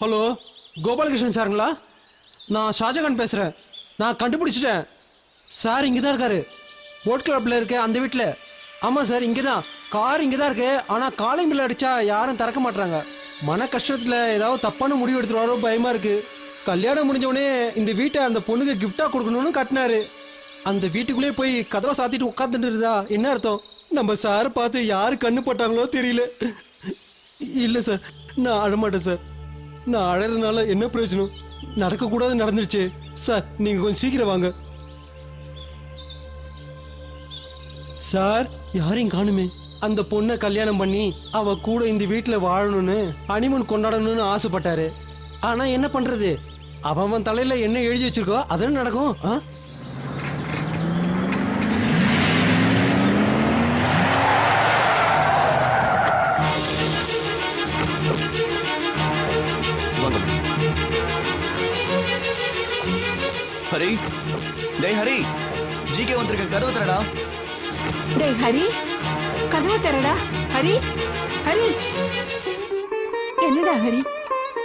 Hello, Gopalakrishnan சாருங்களா? நான் ஷாஜகான் பேசுகிறேன். நான் கண்டுபிடிச்சிட்டேன் சார். இங்கே தான் இருக்காரு, போட் கிளப்பில் இருக்க அந்த வீட்டில். ஆமாம் சார், இங்கே தான். கார் இங்கே தான் இருக்கு. ஆனால் காலிங் பில் அடித்தா யாரும் திறக்க மாட்டாங்க. மன கஷ்டத்தில் ஏதாவது தப்பான முடிவு எடுத்துருவாரோ பயமாக இருக்குது. கல்யாணம் முடிஞ்சவொடனே இந்த வீட்டை அந்த பொண்ணுக்கு கிஃப்டாக கொடுக்கணும்னு கட்டினாரு. அந்த வீட்டுக்குள்ளேயே போய் கதவை சாத்திட்டு உட்காந்துட்டு இருந்தா என்ன அர்த்தம்? நம்ம சார் பார்த்து யார் கண்ணு போட்டாங்களோ தெரியல. இல்லை சார், நான் அழமாட்டேன் சார். நான் அழறதுனால என்ன பிரயோஜனம்? நடக்கக்கூடாது நடந்துருச்சு சார். நீங்க கொஞ்சம் சீக்கிரம் வாங்க சார். யாரையும் காணுமே. அந்த பொண்ணை கல்யாணம் பண்ணி அவ கூட இந்த வீட்டில் வாழணும்னு ஹனிமூன் கொண்டாடணும்னு ஆசைப்பட்டாரு. ஆனா என்ன பண்றது, அவன் தலையில என்ன எழுதி வச்சிருக்கோ அதெல்லாம் நடக்கும். ஹரி, டேய் ஹரி, ஜிகே வந்திருக்க, கதவு தரடா. டேய் ஹரி, கதவு தரடா. ஹரி, ஹரி, என்னடா ஹரி,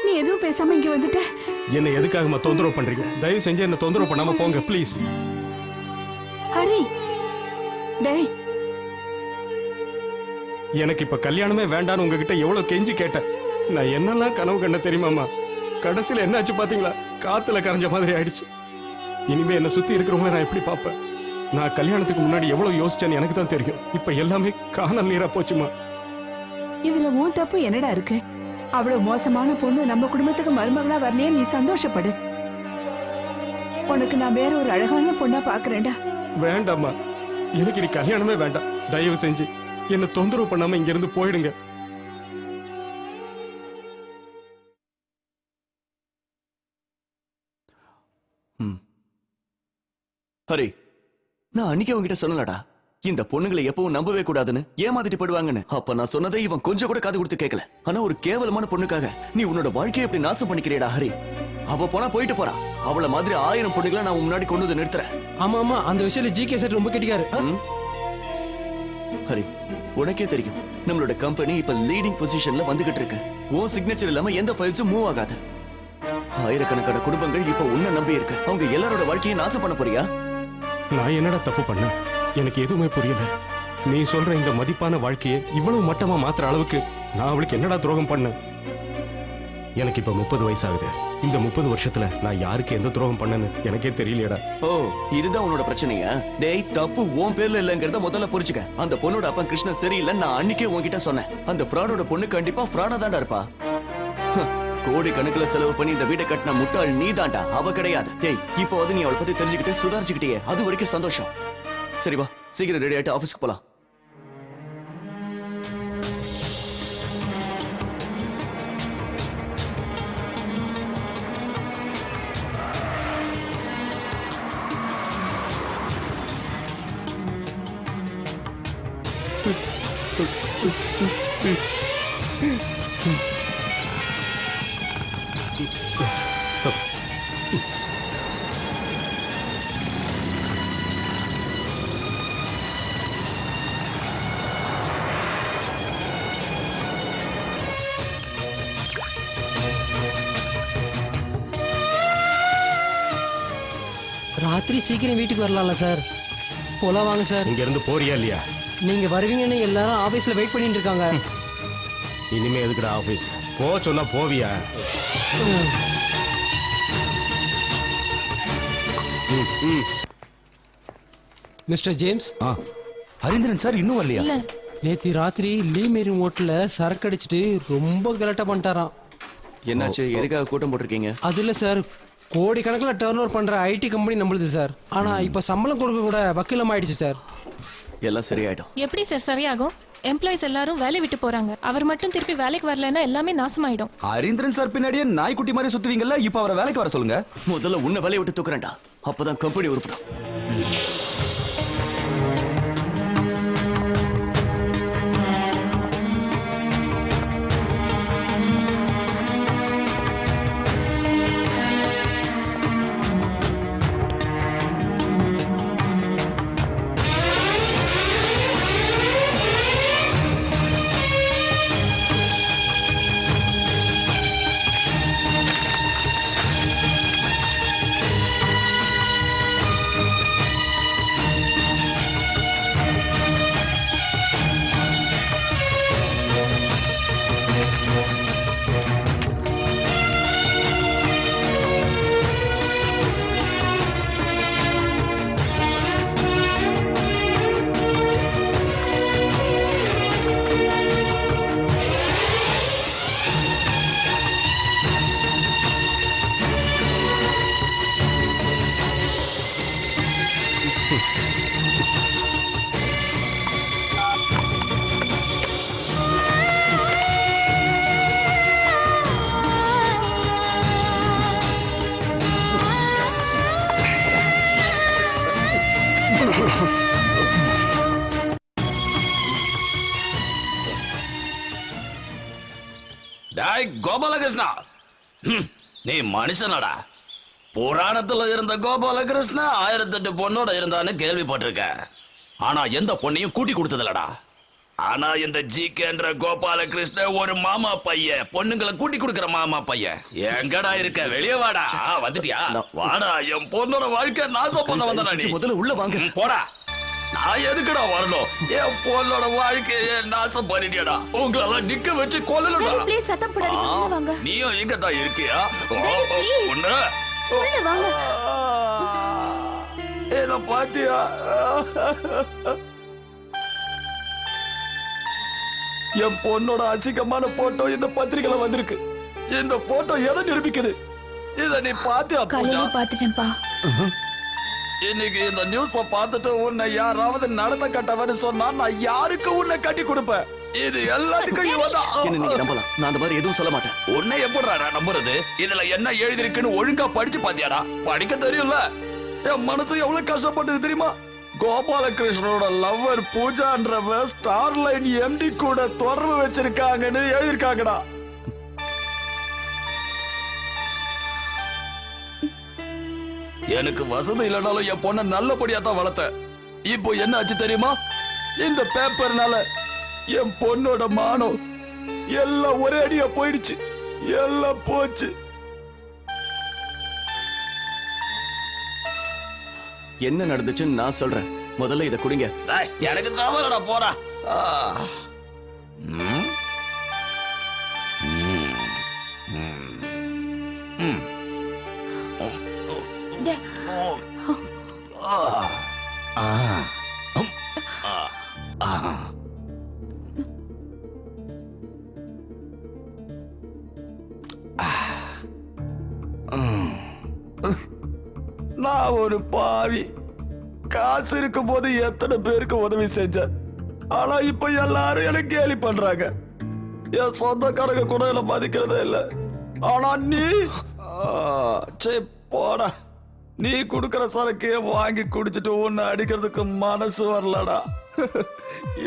நீ எதுவும் பேசாம இங்க வந்துட்ட? என்ன எதுக்காக தொந்தரவு பண்றீங்க? தயவு செஞ்சு என்ன தொந்தரவு பண்ணாம போங்க ப்ளீஸ். ஹரி, டேய், எனக்கு இப்ப கல்யாணமே வேண்டான்னு உங்ககிட்ட எவ்வளவு கெஞ்சி கேட்டேன். நான் என்னெல்லாம் கனவு கண்ட தெரியுமாமா? கடைசியில் என்னாச்சு பாத்தீங்களா? காத்துல கரைஞ்ச மாதிரி ஆயிடுச்சு. இனிமே என்ன சுத்தி இருக்கிறவங்கள நான் எப்படி பார்ப்பேன்? நான் கல்யாணத்துக்கு முன்னாடி எவ்வளவு யோசிச்சேன்னு எனக்கு தான் தெரியும். இப்ப எல்லாமே காணல் நீரா போச்சுமா. இதுல உன் தப்பு என்னடா இருக்கு? அவ்வளவு மோசமான பொண்ணு நம்ம குடும்பத்துக்கு மருமகளா வரலையே, நீ சந்தோஷப்படு. உனக்கு நான் வேற ஒரு அழகான பொண்ணா பாக்குறேன்டா. வேண்டாம்மா, எனக்கு நீ கல்யாணமே வேண்டாம். தயவு செஞ்சு என்ன தொந்தரவு பண்ணாம இங்க இருந்து போயிடுங்க. ஹரி, நான் அன்னைக்கு உங்ககிட்ட சொல்லலடா, இந்த பொண்ணுங்களை எப்பவும் நம்பவே கூடாதுன்னு, ஏமாத்திட்டு போடுவாங்கன்னு. அப்ப நான் சொன்னதை இவன் கொஞ்சம் கூட காது கொடுத்து கேட்கல. ஆனா ஒரு கேவலமான பொண்ணுக்காக நீ உன்னோட வாழ்க்கையை எப்படி நாசம் பண்ணிக்கிறேடா ஹரி. அவ போனா போயிட்டு போறா. அவளை மாதிரி 1000 பொண்ணுகளை நான் முன்னாடி கொண்டு வந்து நிறுத்துறேன். ஆமா ஆமா, அந்த விஷயத்துல ஜிகே சார் ரொம்ப கெட்டிக்காரு. ஹரி, உனக்கே தெரியும் நம்மளோட கம்பெனி இப்ப லீடிங் பொசிஷன்ல வந்துகிட்டு இருக்கு. உன் சிக்னேச்சர் இல்லாம எந்த ஃபைல்ஸும் மூவ் ஆகாது. ஆயிரக்கணக்கான குடும்பங்கள் இப்ப உன்னை நம்பி இருக்கு. அவங்க எல்லாரோட வாழ்க்கையை நாசம் பண்ண போறியா? நான் என்னடா தப்பு பண்ண? எனக்கு எதுவுமே புரியல. நீ சொல்ற இந்த மதிப்பான வாழ்க்கையை இவ்வளவு மட்டமா மாத்துற அளவுக்கு நான் அவளுக்கு என்னடா துரோகம் பண்ண? எனக்கு இப்ப 30 வயசு ஆகுது. இந்த 30 வருஷத்துல நான் யாருக்கு எந்த துரோகம் பண்ணேன்னு எனக்கே தெரியலையடா. ஓ, இதுதான் உன்னோட பிரச்சனையா? டேய், தப்பு உன் பேர்ல இல்லங்கறத முதல்ல புரிஞ்சுக்க. அந்த பொண்ணோட அப்பா கிருஷ்ணன் சரியில்லைன்னு நான் அன்னைக்கே உன்கிட்ட சொன்னேன். அந்த ஃப்ராடோட பொண்ணு கண்டிப்பா ஃப்ராடா தான்டா இருப்பா. கோடி கணக்குல செலவு பண்ணி இந்த வீட்டை கட்டின முட்டாள் நீ தான்டா, அவ கிடையாது. டேய், இப்போ அது நீ அவளை பத்தி தெரிஞ்சுக்கிட்டு சுதாரிச்சுக்கிட்டே, அது வரைக்கும் சந்தோஷம். சரி வா, சீக்கிரம் ரெடி ஆயிட்டு ஆபீஸ்க்கு போலாம். ராத்திரி சீக்கிரம் வீட்டுக்கு வரலாம்ல சார்? போலாம் வாங்க சார். இங்க இருந்து போறியா இல்லையா? நீங்க வருவீங்கன்னு எல்லாரும் ஆபீஸ்ல வெயிட் பண்ணிட்டு இருக்காங்க. இனிமே எதுக்குடா ஆபீஸ்? போ சொன்னா போவியா? Mister James. ஹரிந்திரன் சார் இன்னும் வரலையா? நேத்து ராத்திரி லீ மேரின் ஹோட்டல்ல சரக்கு அடிச்சுட்டு ரொம்ப கலட்டா பண்ணிட்டாராம். என்னாச்சு? எதுக்காக கூட்டம் போட்டிருக்கீங்க? அது இல்ல சார், கோடி கணக்கில் டர்ன் ஓவர் பண்ற ஐடி கம்பெனி நம்மளுது சார். ஆனா இப்ப சம்பளம் கொடுக்க கூட வக்கீலம் ஆயிடுச்சு சார். எல்லாம் சரியாயிடும். எப்படி சார் சரியாகும்? எம்ப்ளாயிஸ் எல்லாரும் வேலை விட்டு போறாங்க. அவர் மட்டும் திருப்பி வேலைக்கு வரலன்னா எல்லாமே நாசமாயிடும். ஹரிந்திரன் சார் பின்னாடியே நாய்க்குட்டி மாதிரி சுத்துவீங்கல்ல, இப்ப அவரை வேலைக்கு வர சொல்லுங்க. முதல்ல உன்னை வேலையை விட்டு தூக்குறேன்டா, அப்பதான் கம்பெனி உருப்படும். டேய் கோபாலகிருஷ்ணா, நீ மனுஷனடா? புராணத்துல இருந்த கோபாலகிருஷ்ணா 1008 பொண்ணோட இருந்தான்னு கேள்விப்பட்டிருக்கேன். ஆனா எந்த பொண்ணையும் கூட்டி கொடுத்ததில்லடா. ஆனா இந்த ஜிகேன்ற கோபாலகிருஷ்ண ஒரு மாமா பையன், பொண்ணுங்களை கூட்டி கொடுக்கிற மாமா பையன். எங்கடா இருக்க? வெளியே வாடா. வந்துட்டியா? வாடா, என் பொண்ணோட வாழ்க்கை நாசம் பண்ண வந்தடா நீ. முதல்ல உள்ள வாங்க. போடா. நான் எதுக்குடா வரணும்? என் பொண்ணோட வாழ்க்கைய நாசம் பண்ணிட்டியடா. உங்களெல்லாம் நிக்க வச்சு கொல்லலடா. ப்ளீஸ் சத்தம் போடாதீங்க, உள்ள வாங்க. நீயும் இங்க தான் இருக்கியா? please. பொண்ணு உள்ள வாங்க. இத பாத்தியா? என் பொண்ணோட அசிங்கமான போட்டோ இந்த பத்திரிகையில வந்திருக்கு. இந்த போட்டோ எதை நிரூபிக்குது? இத நீ பாத்தியா பூஜா? காலையில பாத்துட்டேன்ப்பா. இன்னைக்கு இந்த நியூஸ பார்த்துட்டு உன்னை யாராவது நடத்த கட்டவன்னு சொன்னா நான் யாருக்கு உன்னை கட்டி கொடுப்பேன்? இது எல்லாத்துக்கும் இவதான். என்ன நீங்க நம்பலாம், நான் அந்த மாதிரி எதுவும் சொல்ல மாட்டேன். உன்னை எப்படிடா நம்புறது? இதுல என்ன எழுதிருக்குன்னு ஒழுங்கா படிச்சு பாத்தியாடா? படிக்க தெரியும்ல. என் மனசு எவ்வளவு கஷ்டப்பட்டது தெரியுமா? கோபாலகிருஷ்ணனோட லவ்வர் பூஜான்றவ ஸ்டார்லைன் எம்டி கூட தொடர்பு வச்சிருக்காங்கன்னு எழுதிருக்காங்கடா. எனக்கு வசதி இல்லைனாலும் என் பொண்ண நல்லபடியா தான் வளர்த்தேன். இப்போ என்ன ஆச்சு தெரியுமா? இந்த பேப்பர்னால என் பொண்ணோட மானம் எல்லாம் ஒரே அடியா போயிடுச்சு. எல்லாம் போச்சு. என்ன நடந்துச்சுன்னு நான் சொல்றேன். முதல்ல இத குடிங்க. எனக்கு தவறடா, போடா. நான் ஒரு பாவி. காசு இருக்கும் போது எத்தனை பேருக்கு உதவி செஞ்சேன். ஆனா இப்ப எல்லாரும் எனக்கு கேலி பண்றாங்க. என் சொந்தக்காரங்க கூட என்ன மதிக்கிறதே இல்ல. ஆனா நீ போடா. நீ குடுக்கற சரக்கே வாங்கி குடிச்சிட்டு உன்னை அடிக்கிறதுக்கு மனசு வரலடா.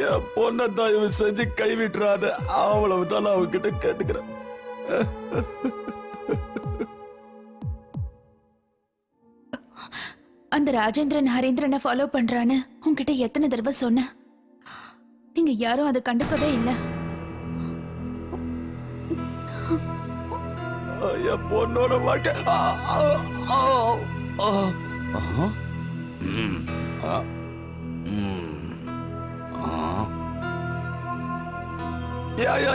என் பொண்ணை தயவு செஞ்சு கைவிட்டுறாத. அவ்வளவுதான் நான் அவகிட்ட கேட்டுக்கிறேன். அந்த ராஜேந்திரன் ஹரேந்திரனை ஃபாலோ பண்றான்னு உன்கிட்ட எத்தனை தடவை சொன்ன? நீங்க யாரும் அதை கண்டுக்கவே இல்லை. என் பொண்ணோட வாழ்க்கை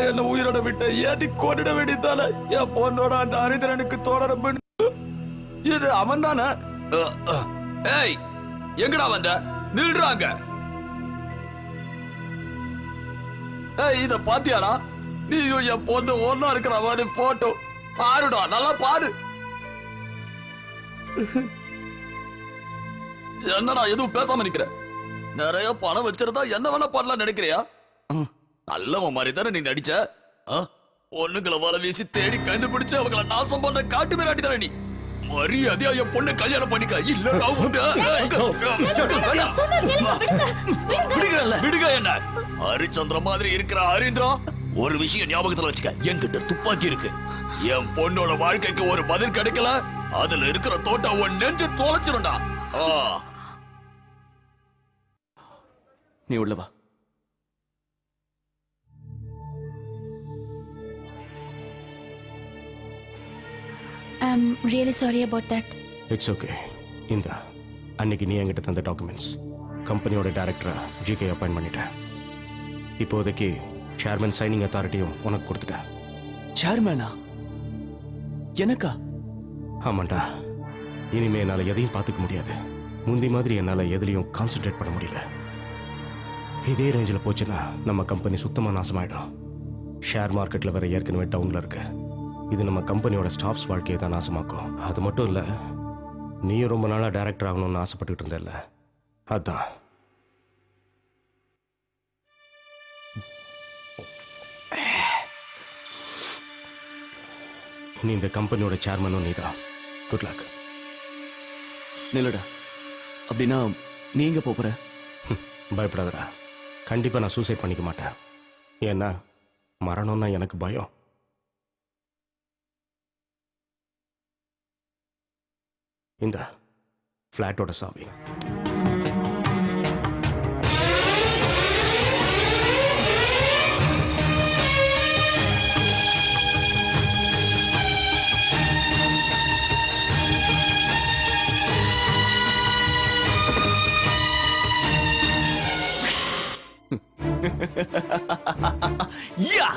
என்ன உயிரோட விட்ட ஏதி கொண்டுட வேண்டியதால என் பொண்ணோட அந்த ஹரிந்திரனுக்கு தொடர்பு. இது அவன் தானே? ஏய், எங்கடா வந்த? நில்றாங்க. ஏய், இத பாத்தியாடா? நீயும் என் பொண்ணு ஒன்னா இருக்கிற மாதிரி போட்டோ பாருடா, நல்லா பாரு. என்னடா எதுவும் பேசாம நிக்கிற? நிறைய பணம் வச்சிருந்தா என்ன வேணா பண்ணலாம் நினைக்கிறியா? நல்லவன் மாதிரி தானே நீ நடிச்ச. பொண்ணுங்களை வலை வீசி தேடி கண்டுபிடிச்சு அவங்களை நாசம் பண்ற காட்டு மிராட்டி தானே நீ. மரியாதையா என் பொண்ணு கல்யாணம் பண்ணிக்க. இல்ல விடுங்க. என்ன ஹரிச்சந்திர மாதிரி இருக்கிற ஹரீந்திரா, ஒரு விஷயம் ஞாபகத்துல வச்சுக்க. என்கிட்ட துப்பாக்கி இருக்கு. என் பொண்ணோட வாழ்க்கைக்கு ஒரு பதில் கிடைக்கல, அதுல இருக்கிற தோட்டம் உன் நெஞ்சு தொலைச்சிரும்டா. நீ உள்ள வா. I'm really sorry about that. It's okay. இந்த அன்னைக்கு நீ என்கிட்ட தந்த டாக்குமெண்ட்ஸ் கம்பெனியோட டைரக்டரை ஜிகே அப்பாயிண்ட் பண்ணிட்டேன். இப்போதைக்கு சேர்மன் சைனிங் அத்தாரிட்டியும் உனக்கு கொடுத்துட்டேன். சேர்மேனா? எனக்கா? ஆமாண்டா. இனிமே என்னால் எதையும் பார்த்துக்க முடியாது. முந்தி மாதிரி என்னால் எதுலையும் கான்சென்ட்ரேட் பண்ண முடியல. இதே ரேஞ்சில் போச்சுன்னா நம்ம கம்பெனி சுத்தமாக நாசமாயிடும். ஷேர் மார்க்கெட்டில் வேற ஏற்கனவே டவுனில் இருக்கு. இது நம்ம கம்பெனியோட ஸ்டாஃப்ஸ் வாழ்க்கையை தான் நாசமாக்கும். அது மட்டும் இல்லை, நீயும் ரொம்ப நாளாக டைரக்டர் ஆகணும்னு ஆசைப்பட்டுக்கிட்டு இருந்தல, அதான். நீ இந்த கம்பெனியோட சேர்மனும் நீ தான். Good luck. நில்லடா. அப்படின்னா நீங்க போற? பயப்படாதடா. கண்டிப்பாக நான் சூசைட் பண்ணிக்க மாட்டேன். ஏன்னா மரணம்னா எனக்கு பயம். இந்த ஃப்ளாட்டோட சாவி. யா!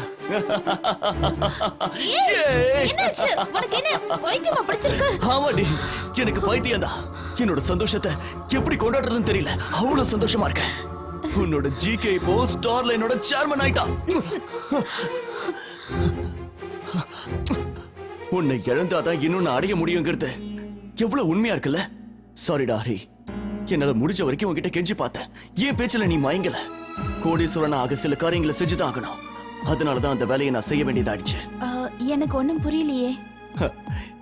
என்னாச்சு உனக்கு? என்ன பைத்தியமா பிடிச்சிருக்கு? ஆமாடி, எனக்கு பைத்தியம்தான். என்னோட சந்தோஷத்தை எப்படி கொண்டாடுறதுன்னு தெரியல. அவ்வளவு சந்தோஷமா இருக்கேன். உன்னோட ஜிகே இப்போ ஸ்டார்ல என்னோட சேர்மன் ஆயிட்டான். உன்னை இழந்தாதான் இன்னும் நான் அடைய முடியுங்கிறது எவ்வளவு உண்மையா இருக்குல்ல. சாரிடா ஹரி, என்னால முடிஞ்ச வரைக்கும் உன்கிட்ட கெஞ்சி பார்த்தேன். ஏன் பேச்சுல நீ மயங்கல. கோடீஸ்வரன் ஆக சில காரியங்களை செஞ்சுதான் ஆகணும். அதனாலதான் அந்த வேலையை நான் செய்ய வேண்டியதாயிடுச்சு. எனக்கு ஒண்ணும் புரியலையே.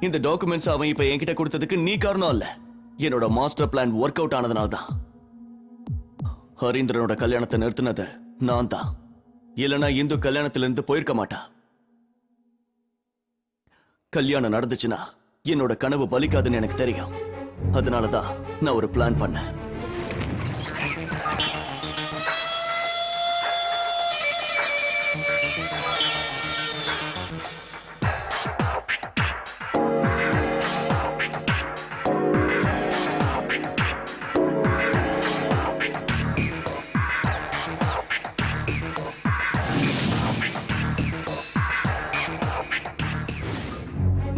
இந்த டாக்குமெண்ட்ஸ் அவன் இப்ப என்கிட்ட கொடுத்ததுக்கு நீ காரணம் இல்ல. என்னோட மாஸ்டர் பிளான் ஒர்க் அவுட் ஆனதுனால தான். ஹரீந்திரனோட கல்யாணத்தை நிறுத்தினது நான் தான். இல்லனா இந்து கல்யாணத்திலிருந்து போயிருக்க மாட்டா. கல்யாணம் நடந்துச்சுன்னா என்னோட கனவு பலிக்காதுன்னு எனக்கு தெரியும். அதனாலதான் நான் ஒரு பிளான் பண்ணேன்.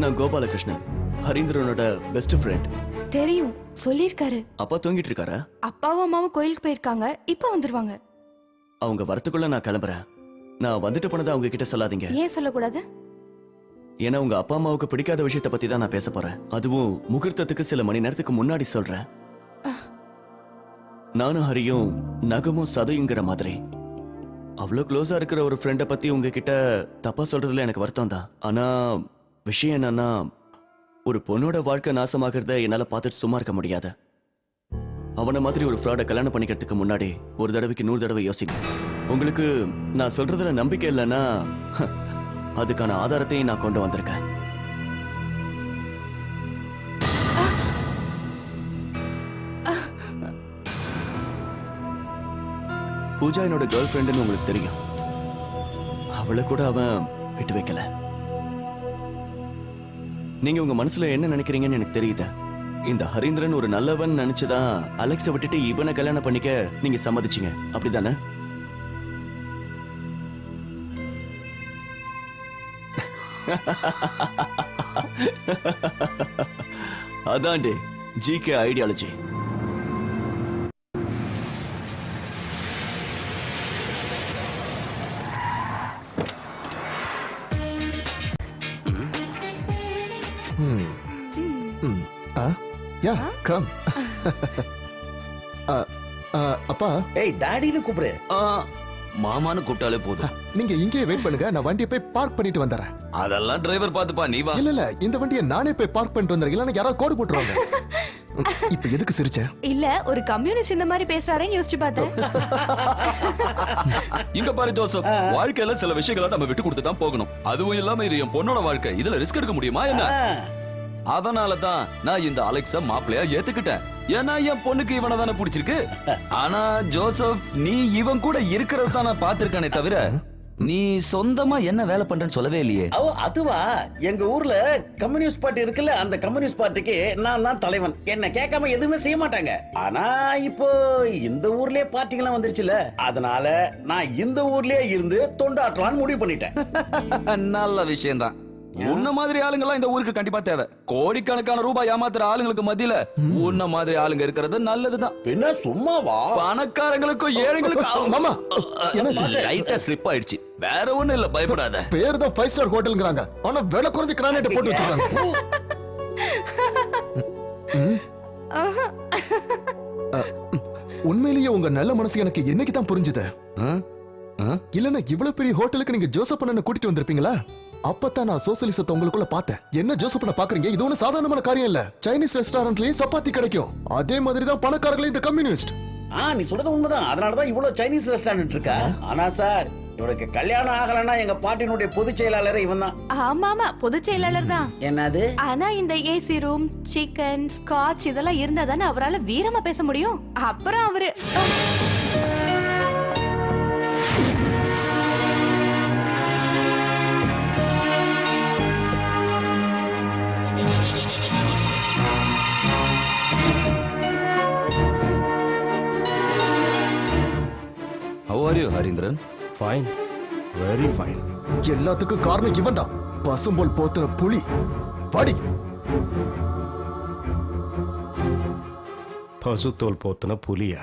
நான் கோபாலகிருஷ்ணன், ஹரீந்திரனோட பெஸ்ட் ஃப்ரெண்ட். தெரியும், சொல்லிருக்காரு. அப்பா தூங்கிட்டு இருக்காரா? அப்பாவும் அம்மாவும் கோயிலுக்கு போயிருக்காங்க, இப்ப வந்துருவாங்க. அவங்க வரத்துக்குள்ள நான் கிளம்புறேன். நான் வந்துட்டு போனதை அவங்க கிட்ட சொல்லாதீங்க. ஏன் சொல்லக்கூடாது? ஏன்னா உங்க அப்பா அம்மாவுக்கு பிடிக்காத விஷயத்தை பத்தி தான் நான் பேச போறேன். அதுவும் முகூர்த்தத்துக்கு சில மணி நேரத்துக்கு முன்னாடி சொல்றேன். நானும் ஹரியும் நகமும் சதையுங்கிற மாதிரி. அவ்வளவு க்ளோஸா இருக்கிற ஒரு ஃப்ரெண்டை பத்தி உங்ககிட்ட தப்பா சொல்றதுல எனக்கு வருத்தம் தான். ஆனா விஷயம் என்னன்னா, ஒரு பொண்ணோட வாழ்க்கை நாசமாகிறத என்னால பார்த்துட்டு சும்மா இருக்க முடியாது. அவனை மாதிரி ஒரு ஃப்ராட கல்யாணம் பண்ணிக்கிறதுக்கு முன்னாடி ஒரு தடவைக்கு 100 தடவை யோசிங்க. உங்களுக்கு நான் சொல்றதுல நம்பிக்கை இல்லைன்னா அதுக்கான ஆதாரத்தையும் நான் கொண்டு வந்திருக்கேன். பூஜா என்னோட கேர்ள் ஃப்ரெண்டுன்னு உங்களுக்கு தெரியும். அவளை கூட அவன் விட்டு வைக்கல. நீங்க உங்க மனசுல என்ன நினைக்கிறீங்கன்னு எனக்கு தெரியுது. இந்த ஹரீந்திரன் ஒரு நல்லவன் நினைச்சுதான் அலெக்ஸை விட்டுட்டு இவனை கல்யாணம் பண்ணிக்க நீங்க சம்மதிச்சீங்க, அப்படிதானே? அதான்டே ஜிகே ஐடியாலஜி. யா கம். அப்பா, ஏய் டாடின்னு கூப்பிடு. மாமான்னு கூப்பிட்டாலே போதும். நீங்க இங்கே வெயிட் பண்ணுங்க, நான் வண்டியை போய் பார்க் பண்ணிட்டு வந்துறேன். அதெல்லாம் டிரைவர் பாத்துப்பா, நீ வா. இல்ல இந்த வண்டியை நானே போய் பார்க் பண்ணிட்டு வந்துறேன். இல்லன்னா யாராவது கோடு போட்டுருவாங்க. இப்ப எதுக்கு சிரிச்ச? இல்ல, ஒரு கம்யூனிஸ்ட் இந்த மாதிரி பேசுறாரேன்னு யோசிச்சு பார்த்தேன். இங்க பாரு ஜோசப், வாழ்க்கையில சில விஷயங்களை நம்ம விட்டு கொடுத்து தான் போகணும். அதுவும் இல்லாம இது என் பொண்ணோட வாழ்க்கை, இதுல ரிஸ்க் எடுக்க முடியுமா என்ன? அதனாலதான் நான் இந்த அலெக்ஸ மாப்பிள்ளையா ஏத்துக்கிட்டேன். ஏன்னா என் பொண்ணுக்கு இவனை தானே பிடிச்சிருக்கு. ஆனா ஜோசப், நீ இவன் கூட இருக்கிறது தான் நான் பாத்திருக்கானே தவிர நீ சொந்தமா என்ன வேலை பண்றேன்னு சொல்லவே இல்லையே. அதுவா, எங்க ஊர்ல கம்யூனிஸ்ட் பார்ட்டி இருக்குல்ல, அந்த கம்யூனிஸ்ட் பார்ட்டிக்கு நான் தான் தலைவன். என்ன கேட்காம எதுவுமே செய்ய மாட்டாங்க. ஆனா இப்போ இந்த ஊர்லயே பார்ட்டிகள்லாம் வந்துருச்சுல, அதனால நான் இந்த ஊர்லயே இருந்து தொண்டாற்றலான்னு முடிவு பண்ணிட்டேன். நல்ல விஷயம் தான். உன்ன மாதிரி ஆளுங்கெல்லாம் இந்த ஊருக்கு கண்டிப்பா தேவை. கோடிக்கணக்கான ரூபாய் ஏமாத்துற ஆளுங்களுக்கு மத்தியில உன்ன மாதிரி ஆளுங்க இருக்கிறது நல்லதுதான். பின்ன சும்மாவா? பணக்காரங்களுக்கும் ஏழைங்களுக்கும். மாமா, லைட்டா ஸ்லிப் ஆயிடுச்சு, வேற ஒண்ணும் இல்ல, பயப்படாத. பேர் தான் 5 ஸ்டார் ஹோட்டல்ங்கறாங்க, ஆனா விலை குறைஞ்ச கிரானைட் போட்டு வச்சிருக்காங்க. உண்மையிலேயே உங்க நல்ல மனசு எனக்கு என்னைக்கு தான் புரிஞ்சுது. இல்லன்னா இவ்வளவு பெரிய ஹோட்டலுக்கு நீங்க ஜோசப் அண்ணனை கூட்டிட்டு வந்திருப்பீங்களா? அப்பதான் நான் சோசியலிசத்தை உங்களுக்குள்ள பார்த்தேன். என்ன ஜோசப் அண்ணா பாக்குறீங்க? இது ஒன்னும் சாதாரணமான காரியம் இல்ல. சைனீஸ் ரெஸ்டாரண்ட்லயும் சப்பாத்தி கிடைக்கும். அதே மாதிரி தான் பணக்காரங்களே இந்த கம்யூனிஸ்ட். நீ சொல்றது உண்மைதான். அதனாலதான் இவ்வளவு சைனீஸ் ரெஸ்டாரண்ட் இருக்கா. ஆனா சார், இவனுக்கு கல்யாணம் ஆகலைன்னா எங்க பார்ட்டியினுடைய பொதுச் செயலாளர் இவன் தான். ஆமா ஆமா பொதுச் செயலாளர் தான். என்னது? ஆனா இந்த ஏசி ரூம், சிக்கன், ஸ்காட்ச் இதெல்லாம் இருந்தா தானே அவரால் வீரமா பேச முடியும். அப்புறம் அவரு How are you, Harindran? Fine, very fine. எல்லாத்துக்கும் காரணம் இவன் தான். பசும்போல் போத்துன புலி. வாடி. பசுத்தோல் போத்துன புலியா?